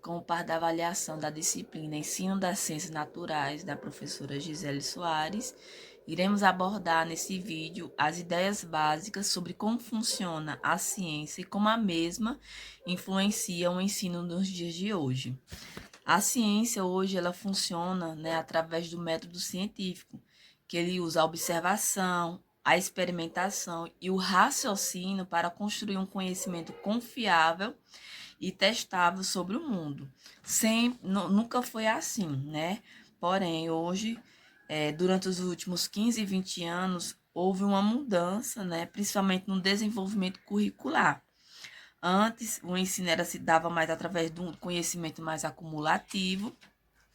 como parte da avaliação da disciplina Ensino das Ciências Naturais, da professora Gisele Soares, iremos abordar nesse vídeo as ideias básicas sobre como funciona a ciência e como a mesma influencia o ensino nos dias de hoje. A ciência hoje ela funciona, através do método científico, que ele usa a observação, a experimentação e o raciocínio para construir um conhecimento confiável e testável sobre o mundo. Nunca foi assim, né? Porém, hoje, durante os últimos 15, 20 anos, houve uma mudança, né? Principalmente no desenvolvimento curricular. Antes, o ensino se dava mais através de um conhecimento mais acumulativo,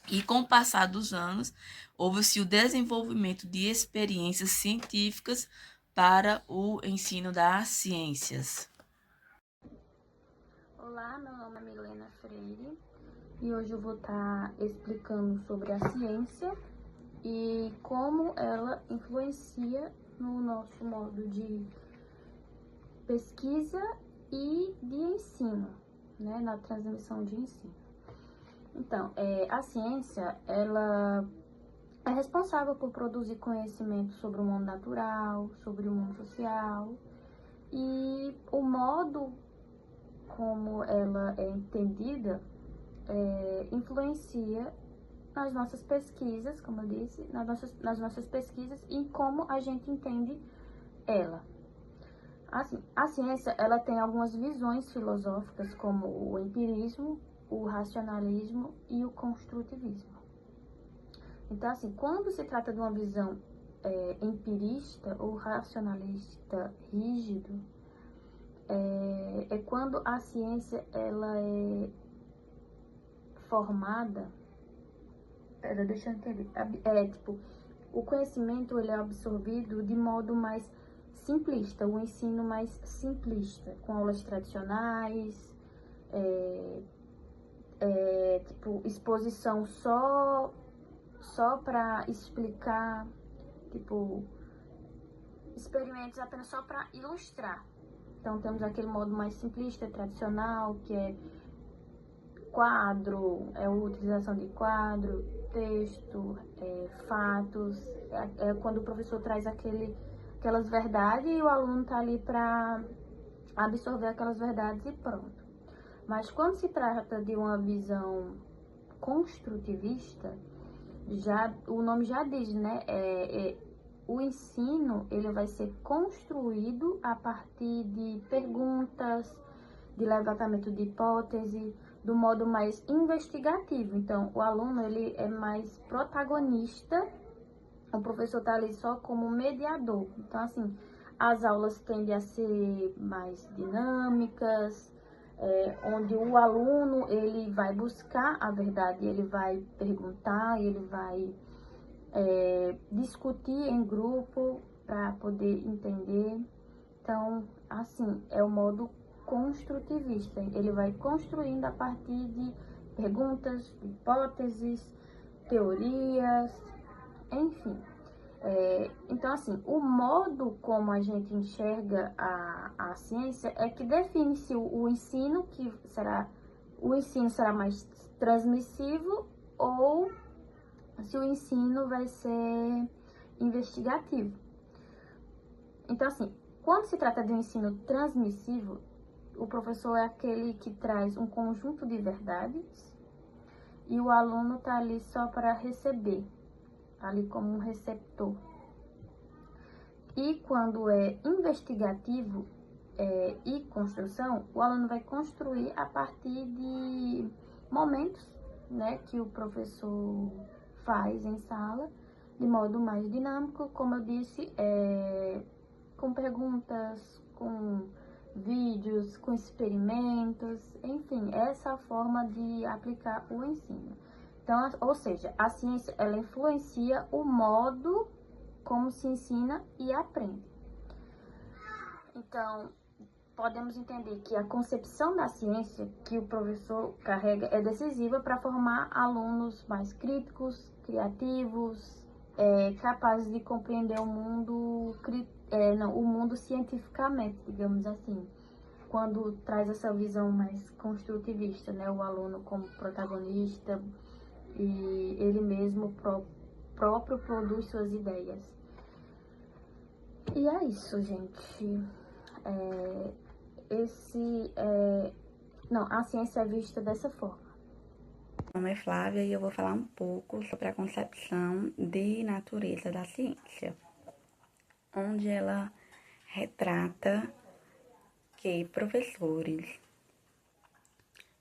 e com o passar dos anos, houve-se o desenvolvimento de experiências científicas para o ensino das ciências. Olá, meu nome é Milena Freire e hoje eu vou estar explicando sobre a ciência e como ela influencia no nosso modo de pesquisa e de ensino, né, na transmissão de ensino. Então, a ciência, ela é responsável por produzir conhecimento sobre o mundo natural, sobre o mundo social e o modo como ela é entendida influencia nas nossas pesquisas, como eu disse, nas nossas pesquisas e como a gente entende ela. Assim, a ciência ela tem algumas visões filosóficas, como o empirismo, o racionalismo e o construtivismo. Então, assim, quando se trata de uma visão empirista ou racionalista rígido, é quando a ciência ela é formada, deixa eu entender, tipo, o conhecimento ele é absorvido de modo mais simplista, o ensino mais simplista, com aulas tradicionais, tipo, exposição só para explicar, tipo, experimentos apenas só para ilustrar. Então temos aquele modo mais simplista, tradicional, que é quadro, a utilização de quadro, texto, fatos, quando o professor traz aquelas verdades e o aluno está ali para absorver aquelas verdades e pronto. Mas quando se trata de uma visão construtivista, o nome já diz, né? O ensino ele vai ser construído a partir de perguntas, de levantamento de hipótese, do modo mais investigativo. Então, o aluno ele é mais protagonista, o professor está ali só como mediador. Então, assim, as aulas tendem a ser mais dinâmicas, onde o aluno ele vai buscar a verdade, ele vai perguntar, ele vai discutir em grupo para poder entender. Então, assim, é o modo construtivista. Ele vai construindo a partir de perguntas, hipóteses, teorias, enfim. Então, assim, o modo como a gente enxerga a ciência é que define se o ensino será mais transmissivo ou se o ensino vai ser investigativo. Então, assim, quando se trata de um ensino transmissivo, o professor é aquele que traz um conjunto de verdades e o aluno está ali só para receber, ali como um receptor. E quando é investigativo e construção, o aluno vai construir a partir de momentos, né, que o professor faz em sala, de modo mais dinâmico, como eu disse, com perguntas, com vídeos, com experimentos, enfim, essa é a forma de aplicar o ensino. Então, ou seja, a ciência ela influencia o modo como se ensina e aprende. Então, podemos entender que a concepção da ciência que o professor carrega é decisiva para formar alunos mais críticos, criativos, capazes de compreender o mundo cientificamente, digamos assim, quando traz essa visão mais construtivista, né? O aluno como protagonista e ele mesmo próprio produz suas ideias. E é isso, gente. A ciência é vista dessa forma. Meu nome é Flávia e eu vou falar um pouco sobre a concepção de natureza da ciência, onde ela retrata que professores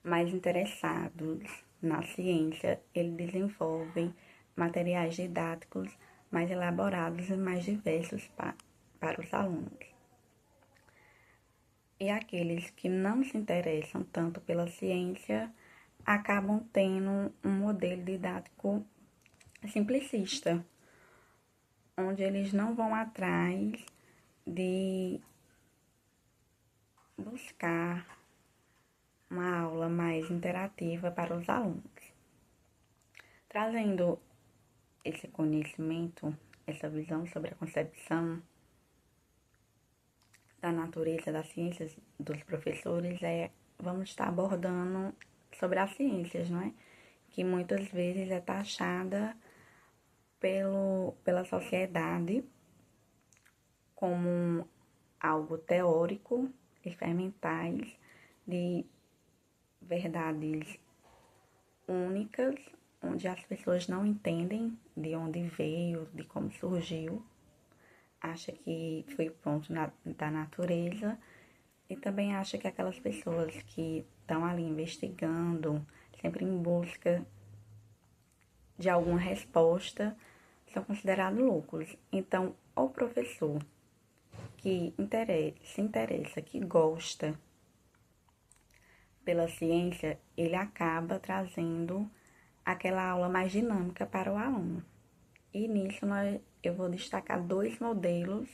mais interessados na ciência, eles desenvolvem materiais didáticos mais elaborados e mais diversos para os alunos. E aqueles que não se interessam tanto pela ciência acabam tendo um modelo didático simplicista, onde eles não vão atrás de buscar uma aula mais interativa para os alunos. Trazendo esse conhecimento, essa visão sobre a concepção da natureza das ciências dos professores, vamos estar abordando sobre as ciências, não é? Que muitas vezes é taxada pela sociedade como algo teórico, experimentais, de verdades únicas, onde as pessoas não entendem de onde veio, de como surgiu, acha que foi pronto da natureza, e também acha que aquelas pessoas que estão ali investigando, sempre em busca de alguma resposta, são considerados loucos. Então, o professor que se interessa, que gosta pela ciência, ele acaba trazendo aquela aula mais dinâmica para o aluno. E nisso eu vou destacar 2 modelos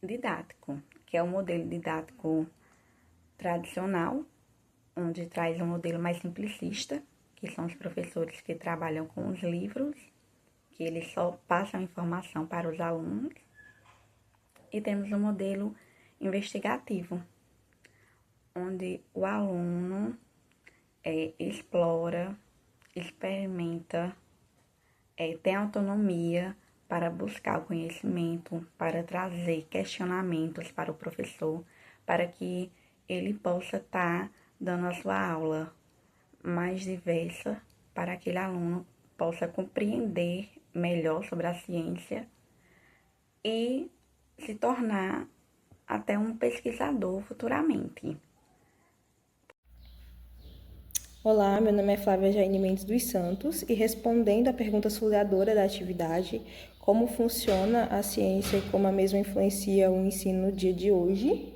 didáticos, que é o modelo didático tradicional, onde traz um modelo mais simplicista, que são os professores que trabalham com os livros, que eles só passam informação para os alunos. E temos um modelo investigativo, onde o aluno explora, experimenta, tem autonomia para buscar o conhecimento, para trazer questionamentos para o professor, para que ele possa estar dando a sua aula mais diversa, para que aquele aluno possa compreender melhor sobre a ciência e se tornar até um pesquisador futuramente. Olá, meu nome é Flávia Jaine Mendes dos Santos e respondendo à pergunta sulhadora da atividade, como funciona a ciência e como a mesma influencia o ensino no dia de hoje,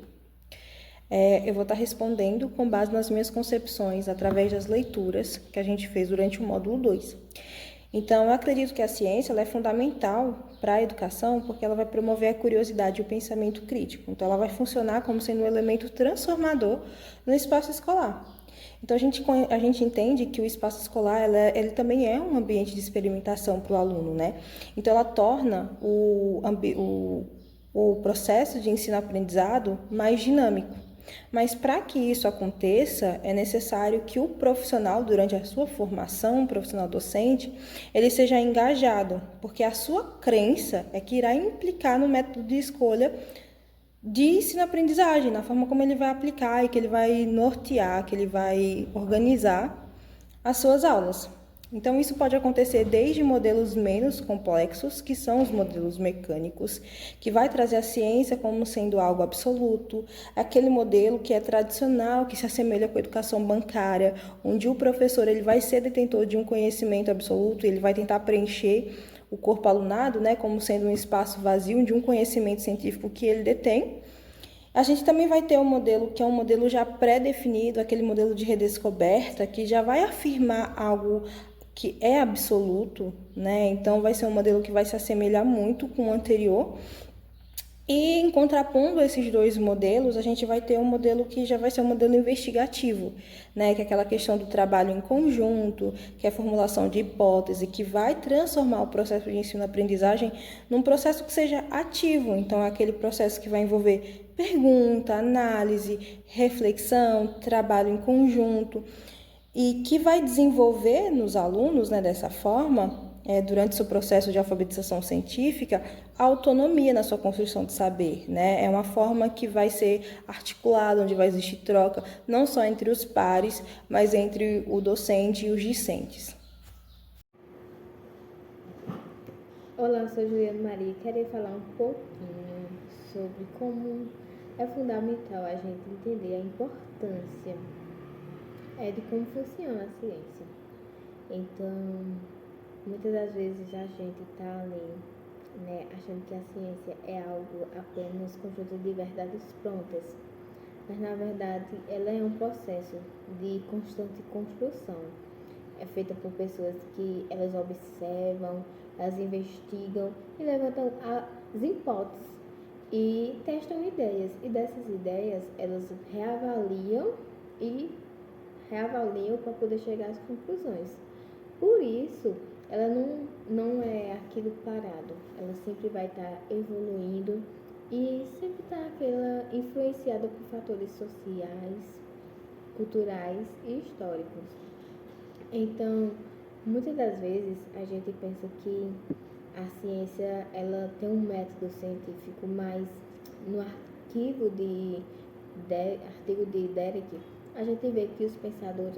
eu vou estar respondendo com base nas minhas concepções, através das leituras que a gente fez durante o módulo 2. Então, eu acredito que a ciência ela é fundamental para a educação porque ela vai promover a curiosidade e o pensamento crítico. Então, ela vai funcionar como sendo um elemento transformador no espaço escolar. Então, a gente entende que o espaço escolar ele também é um ambiente de experimentação para o aluno, né? Então, ela torna o processo de ensino-aprendizado mais dinâmico. Mas para que isso aconteça, é necessário que o profissional, durante a sua formação, o profissional docente, ele seja engajado, porque a sua crença é que irá implicar no método de escolha de ensino-aprendizagem, na forma como ele vai aplicar e que ele vai nortear, que ele vai organizar as suas aulas. Então, isso pode acontecer desde modelos menos complexos, que são os modelos mecânicos, que vai trazer a ciência como sendo algo absoluto, aquele modelo que é tradicional, que se assemelha com a educação bancária, onde o professor ele vai ser detentor de um conhecimento absoluto, ele vai tentar preencher o corpo alunado, né, como sendo um espaço vazio de um conhecimento científico que ele detém. A gente também vai ter um modelo que é um modelo já pré-definido, aquele modelo de redescoberta, que já vai afirmar algo que é absoluto, né? Então vai ser um modelo que vai se assemelhar muito com o anterior. E em contrapondo esses dois modelos, a gente vai ter um modelo que já vai ser um modelo investigativo, né? Que é aquela questão do trabalho em conjunto, que é a formulação de hipótese, que vai transformar o processo de ensino-aprendizagem num processo que seja ativo. Então, é aquele processo que vai envolver pergunta, análise, reflexão, trabalho em conjunto e que vai desenvolver nos alunos, né, dessa forma, durante seu processo de alfabetização científica, a autonomia na sua construção de saber, né? É uma forma que vai ser articulada, onde vai existir troca, não só entre os pares, mas entre o docente e os discentes. Olá, eu sou Juliana Maria e queria falar um pouquinho sobre como é fundamental a gente entender a importância de como funciona a ciência. Então, muitas das vezes a gente está ali, né, achando que a ciência é algo apenas conjunto de verdades prontas, mas na verdade ela é um processo de constante construção. É feita por pessoas que elas observam, elas investigam e levantam as hipóteses e testam ideias. E dessas ideias elas reavaliam para poder chegar às conclusões. Por isso, ela não é aquilo parado, ela sempre vai estar evoluindo e sempre está aquela influenciada por fatores sociais, culturais e históricos. Então, muitas das vezes a gente pensa que a ciência ela tem um método científico, mas no artigo de Derek, a gente vê que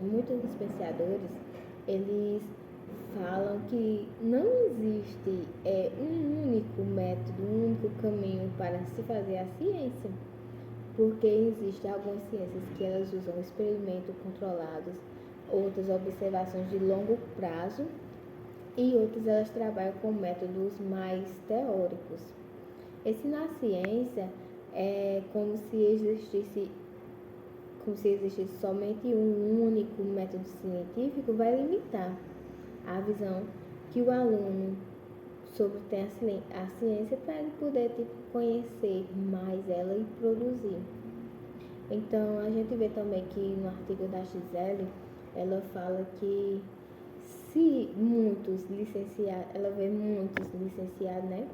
muitos dos pensadores, eles falam que não existe um único método, um único caminho para se fazer a ciência, porque existem algumas ciências que elas usam experimentos controlados, outras observações de longo prazo e outras elas trabalham com métodos mais teóricos. Ensinar ciência é como se existisse somente um único método científico, vai limitar a visão que o aluno tem a ciência para ele poder conhecer mais ela e produzir. Então, a gente vê também que no artigo da Gisele, ela fala que se muitos licenciados, ela vê muitos licenciados, né,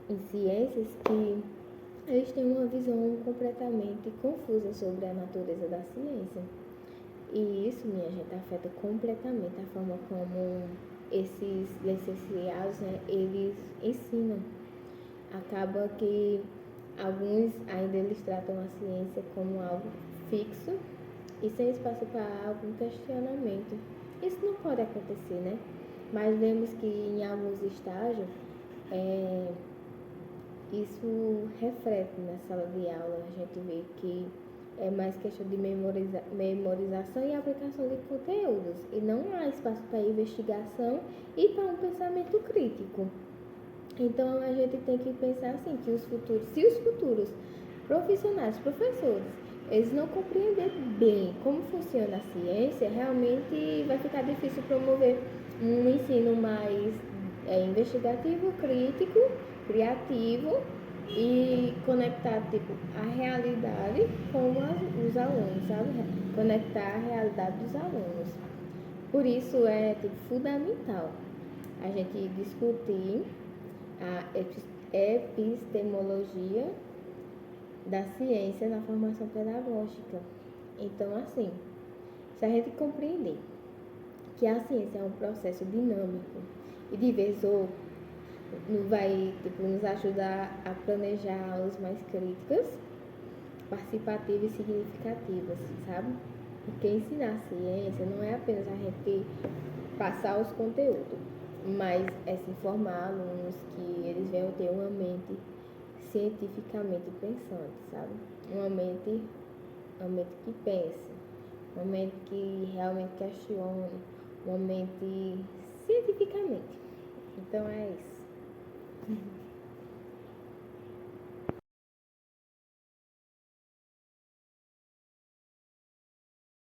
em ciências que eles têm uma visão completamente confusa sobre a natureza da ciência. E isso, minha gente, afeta completamente a forma como esses licenciados, né, eles ensinam. Acaba que alguns ainda eles tratam a ciência como algo fixo e sem espaço para algum questionamento. Isso não pode acontecer, né? Mas vemos que em alguns estágios isso reflete na sala de aula. A gente vê que é mais questão de memorização e aplicação de conteúdos e não há espaço para investigação e para um pensamento crítico. Então a gente tem que pensar assim, que se os futuros profissionais, professores, eles não compreenderem bem como funciona a ciência, realmente vai ficar difícil promover um ensino mais investigativo, crítico, criativo e conectar a realidade com os alunos, sabe? Conectar a realidade dos alunos. Por isso é fundamental a gente discutir a epistemologia da ciência na formação pedagógica. Então, assim, se a gente compreender que a ciência é um processo dinâmico e diversor, vai nos ajudar a planejar aulas mais críticas, participativas e significativas, sabe? Porque ensinar ciência não é apenas a gente passar os conteúdos, mas é se formar alunos que eles venham ter uma mente cientificamente pensante, sabe? Uma mente que pense, uma mente que realmente questione, uma mente cientificamente. Então é isso.